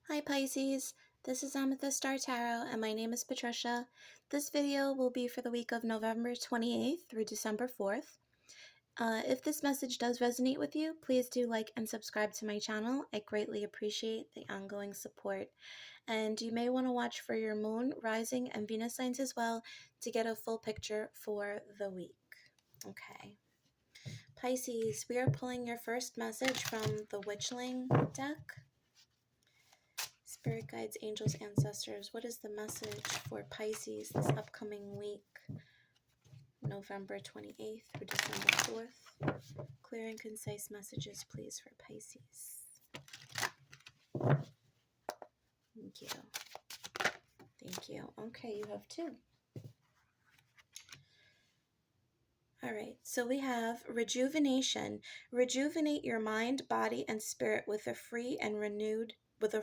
Hi Pisces, this is Amethyst Star Tarot and my name is Patricia. This video will be for the week of November 28th through December 4th. If this message does resonate with you, please do like and subscribe to my channel. I greatly appreciate the ongoing support. And you may want to watch for your moon, rising, and Venus signs as well to get a full picture for the week. Okay. Pisces, we are pulling your first message from the Witchling deck. Spirit guides, angels, ancestors, what is the message for Pisces this upcoming week, November 28th through December 4th? Clear and concise messages, please, for Pisces. Thank you. Thank you. Okay, you have two. All right, so we have rejuvenation. Rejuvenate your mind, body, and spirit with a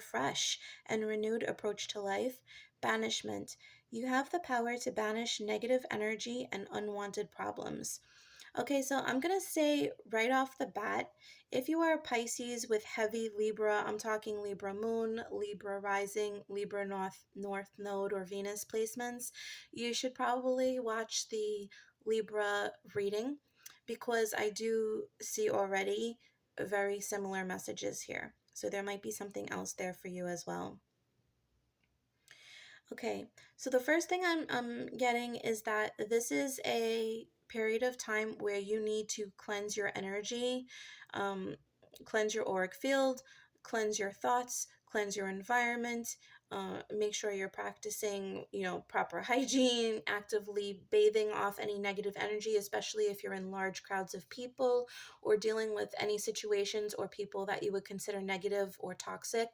fresh and renewed approach to life. Banishment. You have the power to banish negative energy and unwanted problems. Okay, so I'm going to say right off the bat, if you are a Pisces with heavy Libra, I'm talking Libra moon, Libra rising, Libra north node or Venus placements, you should probably watch the Libra reading because I do see already very similar messages here. So there might be something else there for you as well. Okay, so the first thing I'm getting is that this is a period of time where you need to cleanse your energy, cleanse your auric field, cleanse your thoughts, cleanse your environment, make sure you're practicing, proper hygiene, actively bathing off any negative energy, especially if you're in large crowds of people or dealing with any situations or people that you would consider negative or toxic.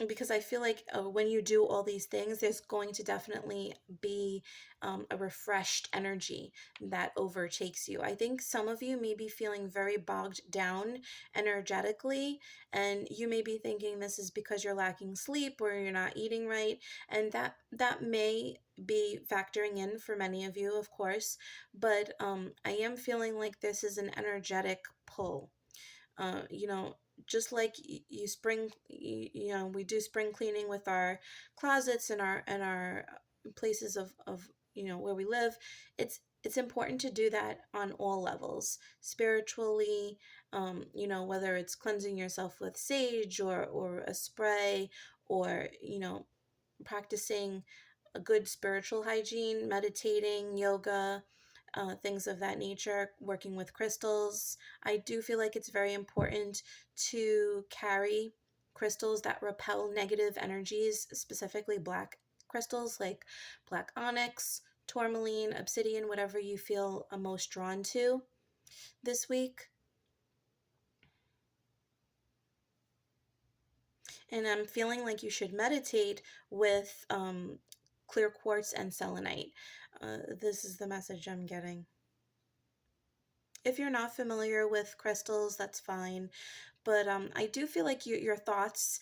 Because I feel like when you do all these things, there's going to definitely be a refreshed energy that overtakes you. I think some of you may be feeling very bogged down energetically, and you may be thinking this is because you're lacking sleep or you're not eating right, and that may be factoring in for many of you, of course, but I am feeling like this is an energetic pull. Just like we do spring cleaning with our closets and our places of where we live. It's important to do that on all levels, spiritually, whether it's cleansing yourself with sage or a spray, or practicing a good spiritual hygiene, meditating, yoga, things of that nature, working with crystals. I do feel like it's very important to carry crystals that repel negative energies, specifically black crystals like black onyx, tourmaline, obsidian, whatever you feel most drawn to this week. And I'm feeling like you should meditate with clear quartz and selenite. This is the message I'm getting. If you're not familiar with crystals, that's fine. But I do feel like your thoughts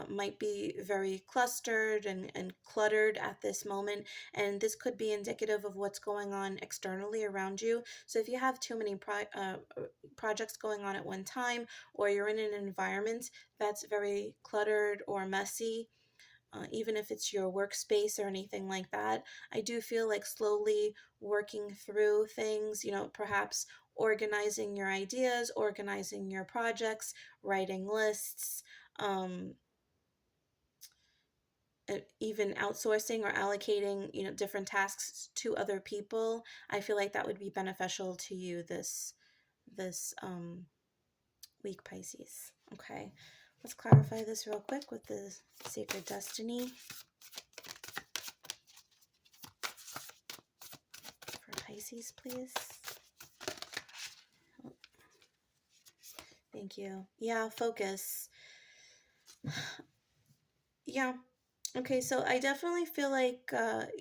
might be very clustered and cluttered at this moment. And this could be indicative of what's going on externally around you. So if you have too many projects going on at one time, or you're in an environment that's very cluttered or messy, even if it's your workspace or anything like that, I do feel like slowly working through things, perhaps organizing your ideas, organizing your projects, writing lists, even outsourcing or allocating, different tasks to other people. I feel like that would be beneficial to you this week, Pisces. Okay, let's clarify this real quick with the Sacred Destiny for Pisces, please. Thank you. Yeah, focus. Yeah. Okay, so I definitely feel like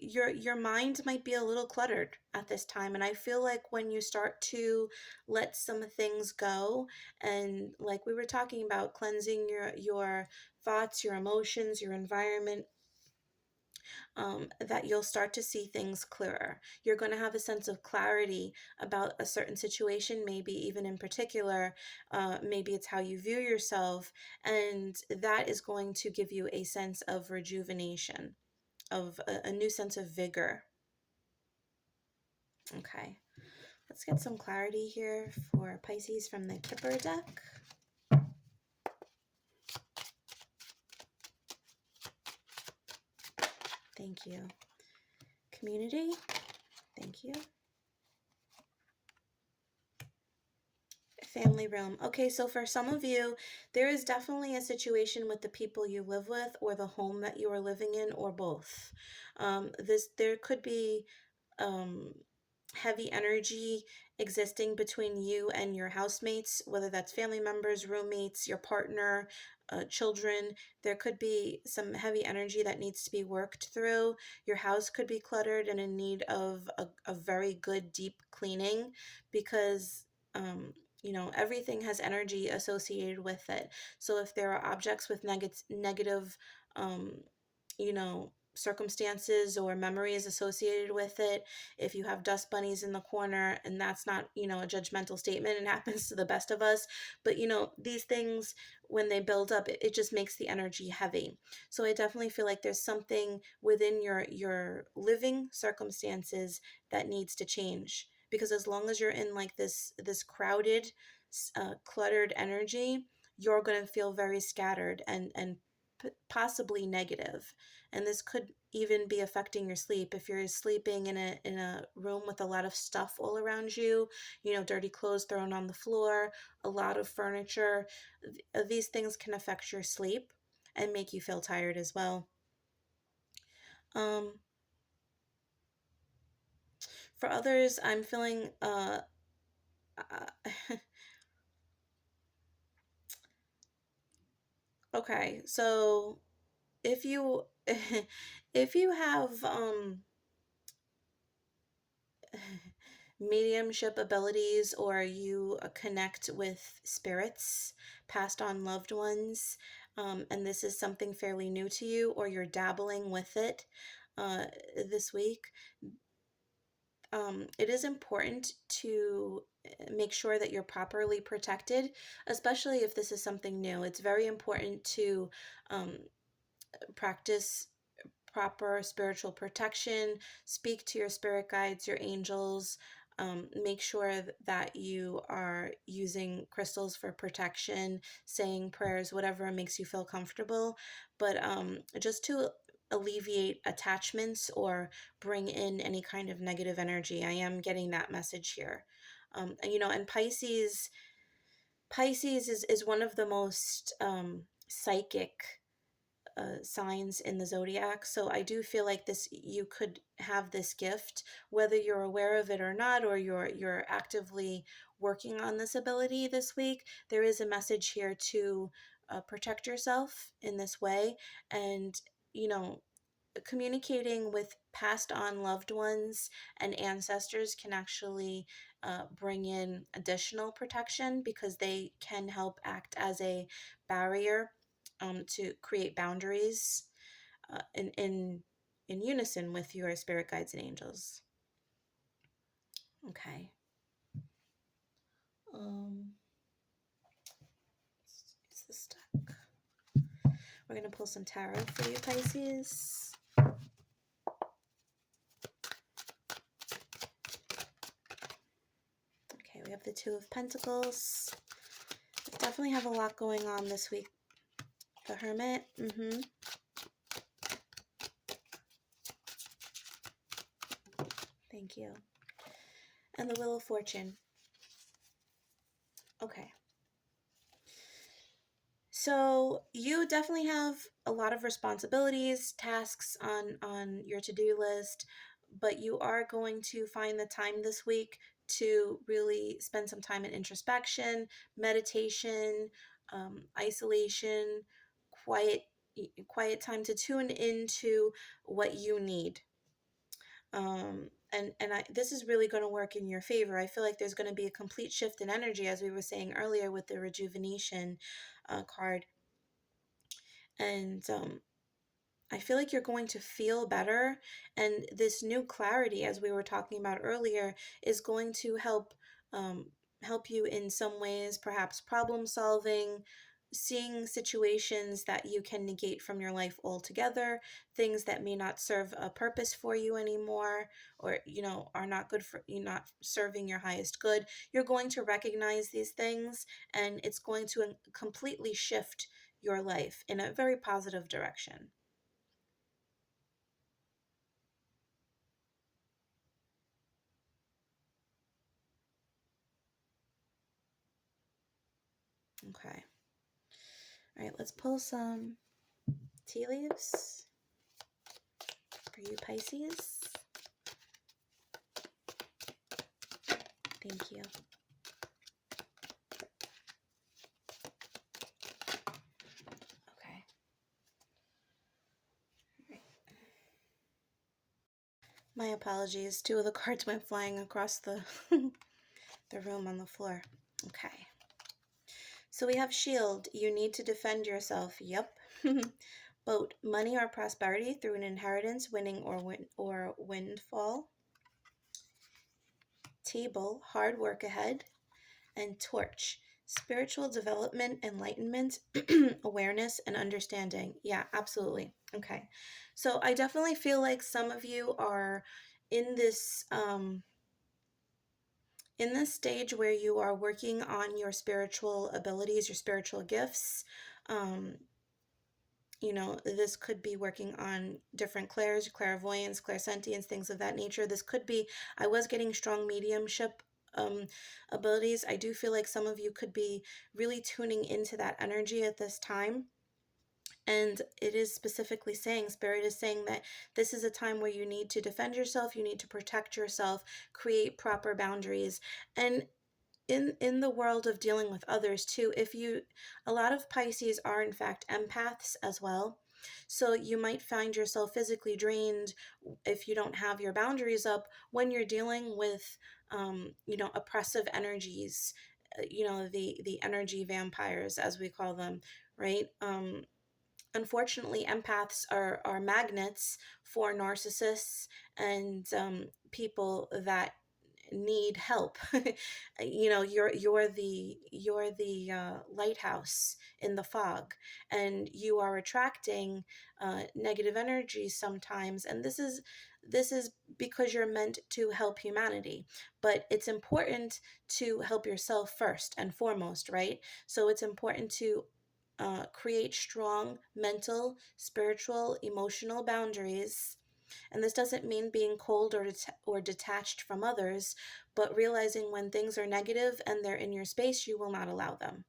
your mind might be a little cluttered at this time, and I feel like when you start to let some things go, and like we were talking about, cleansing your thoughts, your emotions, your environment, that you'll start to see things clearer. You're going to have a sense of clarity about a certain situation, maybe even in particular. Maybe it's how you view yourself, and that is going to give you a sense of rejuvenation, of a new sense of vigor. Okay, let's get some clarity here for Pisces from the Kipper deck. Thank you. Community, thank you. Family realm. Okay, so for some of you, there is definitely a situation with the people you live with or the home that you are living in, or both. There could be um, heavy energy existing between you and your housemates, whether that's family members, roommates, your partner, children. There could be some heavy energy that needs to be worked through. Your house could be cluttered and in need of a very good deep cleaning, because everything has energy associated with it. So if there are objects with negative um, circumstances or memories associated with it, if you have dust bunnies in the corner, and that's not, a judgmental statement, it happens to the best of us, but these things, when they build up, it just makes the energy heavy. So I definitely feel like there's something within your living circumstances that needs to change, because as long as you're in like this crowded, cluttered energy, you're going to feel very scattered and possibly negative. And this could even be affecting your sleep if you're sleeping in a room with a lot of stuff all around you, dirty clothes thrown on the floor, a lot of furniture. These things can affect your sleep and make you feel tired as well. um for others, I'm feeling okay, so if you if you have mediumship abilities, or you connect with spirits, passed on loved ones, and this is something fairly new to you, or you're dabbling with it uh, this week, it is important to make sure that you're properly protected, especially if this is something new. It's very important to um, practice proper spiritual protection, speak to your spirit guides, your angels. Make sure that you are using crystals for protection, saying prayers, whatever makes you feel comfortable. But just to alleviate attachments or bring in any kind of negative energy, I am getting that message here. And Pisces is one of the most psychic signs in the zodiac. So I do feel like you could have this gift, whether you're aware of it or not, or you're actively working on this ability this week. There is a message here to protect yourself in this way, and you know communicating with passed on loved ones and ancestors can actually bring in additional protection, because they can help act as a barrier, to create boundaries in unison with your spirit guides and angels. Okay. Um, is this stuck? We're gonna pull some tarot for you, Pisces. Okay, we have the Two of Pentacles. Definitely have a lot going on this week. The Hermit. Thank you. And the Wheel of Fortune. Okay. So you definitely have a lot of responsibilities, tasks on your to-do list, but you are going to find the time this week to really spend some time in introspection, meditation, isolation, quiet quiet time to tune into what you need. This is really going to work in your favor. I feel like there's going to be a complete shift in energy, as we were saying earlier with the Rejuvenation card. And I feel like you're going to feel better, and this new clarity, as we were talking about earlier, is going to um, help you in some ways, perhaps problem solving, seeing situations that you can negate from your life altogether, things that may not serve a purpose for you anymore, or are not good for you, not serving your highest good. You're going to recognize these things, and it's going to completely shift your life in a very positive direction. Okay. All right, let's pull some tea leaves for you Pisces. Thank you. Okay. All right. My apologies. Two of the cards went flying across the the room on the floor. Okay. So we have shield. You need to defend yourself. Yep. Boat. Money or prosperity through an inheritance, winning or windfall. Table. Hard work ahead. And torch, spiritual development, enlightenment, awareness, and understanding. Yeah, absolutely. Okay. So I definitely feel like some of you are in this stage where you are working on your spiritual abilities, your spiritual gifts. Um, this could be working on different clairs, clairvoyance, clairsentience, things of that nature. This could be, I was getting strong mediumship um, abilities. I do feel like some of you could be really tuning into that energy at this time. And it is specifically saying, Spirit is saying that this is a time where you need to defend yourself, you need to protect yourself, create proper boundaries. And in the world of dealing with others too, a lot of Pisces are in fact empaths as well, so you might find yourself physically drained if you don't have your boundaries up when you're dealing with oppressive energies, the energy vampires, as we call them, right? Unfortunately, empaths are magnets for narcissists and people that need help. You're the lighthouse in the fog, and you are attracting negative energies sometimes. And this is because you're meant to help humanity, but it's important to help yourself first and foremost, right? So it's important to create strong mental, spiritual, emotional boundaries. And this doesn't mean being cold or detached from others, but realizing when things are negative and they're in your space, you will not allow them.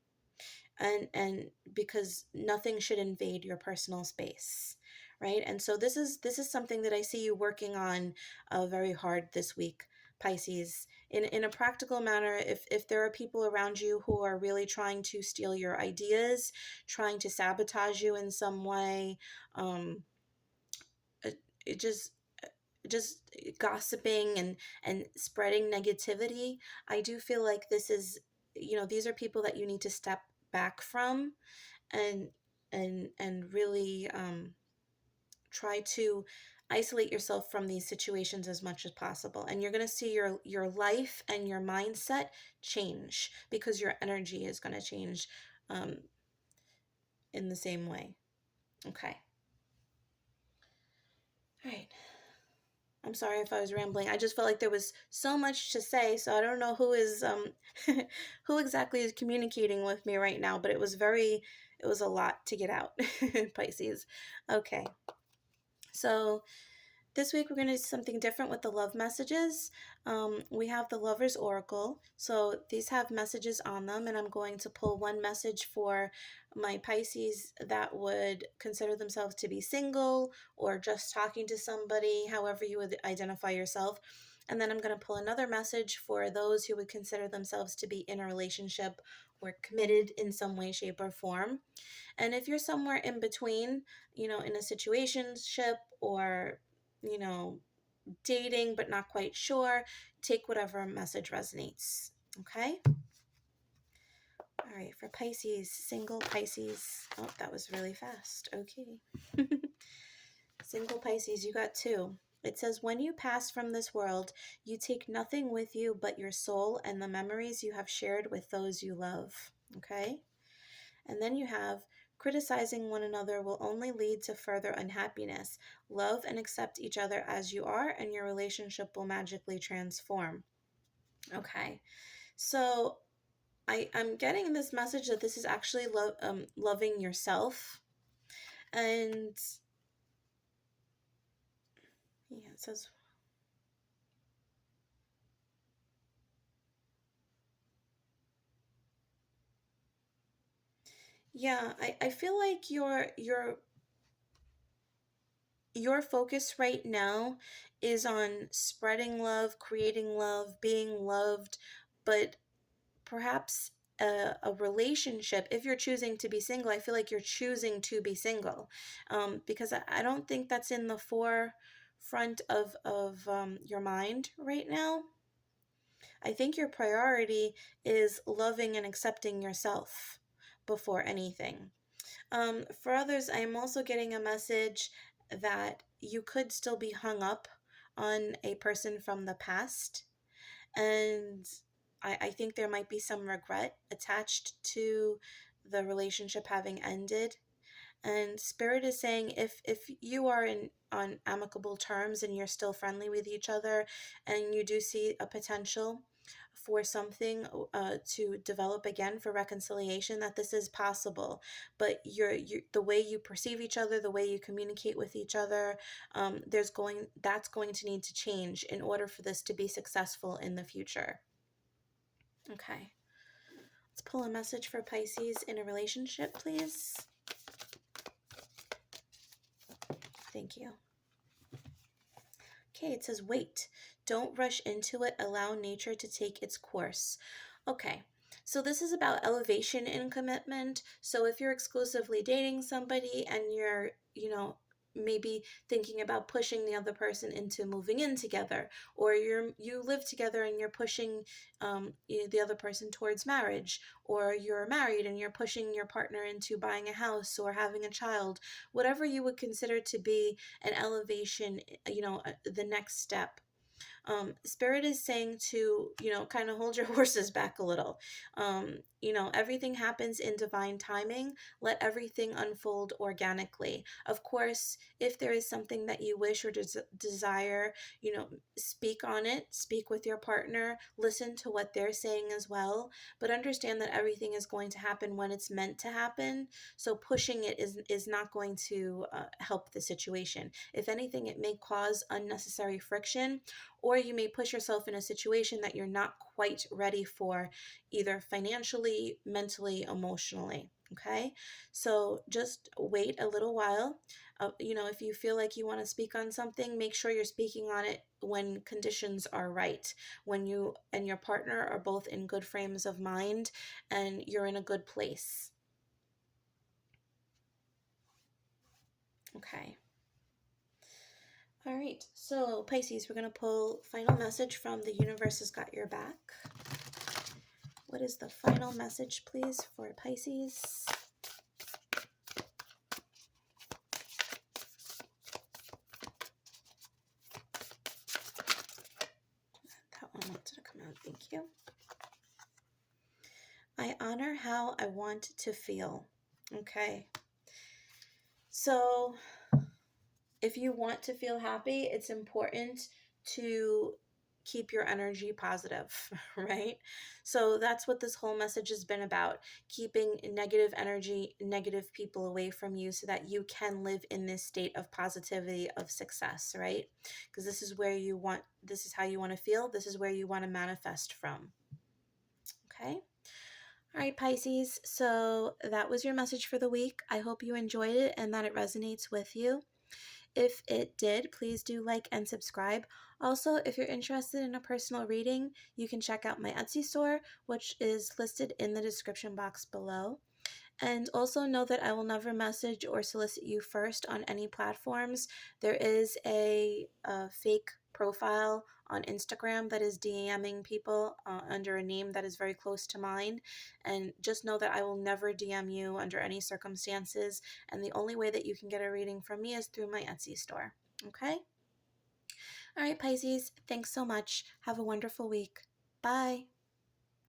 And because nothing should invade your personal space, right? And so this is something that I see you working on very hard this week, Pisces. In a practical manner, if there are people around you who are really trying to steal your ideas, trying to sabotage you in some way, it just gossiping and spreading negativity, I do feel like these are people that you need to step back from, and really try to isolate yourself from these situations as much as possible. And you're going to see your life and your mindset change, because your energy is going to change um, in the same way. Okay. All right. I'm sorry if I was rambling. I just felt like there was so much to say, so I don't know who is who exactly is communicating with me right now, but it was a lot to get out. Pisces. Okay. So this week we're going to do something different with the love messages. We have the Lover's Oracle. So these have messages on them, and I'm going to pull one message for my Pisces that would consider themselves to be single or just talking to somebody, however you would identify yourself. And then I'm going to pull another message for those who would consider themselves to be in a relationship or committed in some way, shape, or form. And if you're somewhere in between, in a situationship or, you know, dating but not quite sure, take whatever message resonates. Okay? All right, for Pisces, single Pisces. Oh, that was really fast. Okay. Single Pisces, you got two. It says, when you pass from this world, you take nothing with you but your soul and the memories you have shared with those you love. Okay? And then you have, criticizing one another will only lead to further unhappiness. Love and accept each other as you are, and your relationship will magically transform. Okay. So I'm getting this message that this is actually loving yourself. And yeah, it says, yeah, I feel like your focus right now is on spreading love, creating love, being loved, but perhaps a relationship, if you're choosing to be single, I feel like you're choosing to be single, because I don't think that's in the forefront of your mind right now. I think your priority is loving and accepting yourself before anything. For others, I am also getting a message that you could still be hung up on a person from the past. And I think there might be some regret attached to the relationship having ended. And Spirit is saying, if you are in on amicable terms and you're still friendly with each other, and you do see a potential for something to develop again, for reconciliation, that this is possible. But you the way you perceive each other, the way you communicate with each other, that's going to need to change in order for this to be successful in the future. Okay, let's pull a message for Pisces in a relationship, please. Thank you. Okay, it says, wait, don't rush into it, allow nature to take its course. Okay, so this is about elevation in commitment. So if you're exclusively dating somebody and you're, maybe thinking about pushing the other person into moving in together, or you live together and you're pushing the other person towards marriage, or you're married and you're pushing your partner into buying a house or having a child, whatever you would consider to be an elevation, the next step. Spirit is saying to, kind of hold your horses back a little. Everything happens in divine timing. Let everything unfold organically. Of course, if there is something that you wish or desire, speak on it, speak with your partner, listen to what they're saying as well, but understand that everything is going to happen when it's meant to happen. So pushing it is not going to help the situation. If anything, it may cause unnecessary friction, or you may push yourself in a situation that you're not quite ready for, either financially, mentally, emotionally. Okay, so just wait a little while. If you feel like you want to speak on something, make sure you're speaking on it when conditions are right, when you and your partner are both in good frames of mind and you're in a good place. Okay. All right, so Pisces, we're going to pull final message from the universe has got your back. What is the final message, please, for Pisces? That one wanted to come out. Thank you. I honor how I want to feel. Okay. So if you want to feel happy, it's important to keep your energy positive, right? So that's what this whole message has been about, keeping negative energy, negative people away from you so that you can live in this state of positivity, of success, right? Because this is how you want to feel. This is where you want to manifest from. Okay. All right, Pisces. So that was your message for the week. I hope you enjoyed it and that it resonates with you. If it did, please do like and subscribe. Also, if you're interested in a personal reading, you can check out my Etsy store, which is listed in the description box below. And also know that I will never message or solicit you first on any platforms. There is a fake profile on Instagram that is DMing people under a name that is very close to mine. And just know that I will never DM you under any circumstances. And the only way that you can get a reading from me is through my Etsy store. Okay? All right, Pisces, thanks so much. Have a wonderful week. Bye.